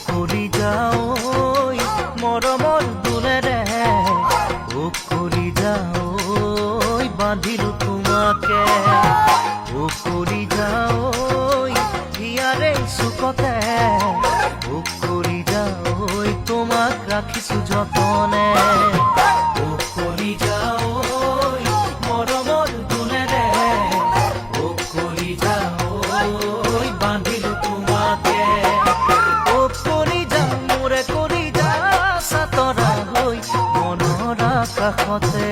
কৰি যাও মৰমৰ দোলেৰে কৰি যাও বান্ধিলো তোমাকে কৰি যাও হিয়াৰে চুকতে কৰি যাও তোমাক ৰাখিছো যতনে কৰি যাও মৰমৰ দোলেৰে কৰি যাও বান্ধিলো তোমাকে কৰি যাও মোৰে কৰি যা সাতৰা হৈ মনৰ আকাশতে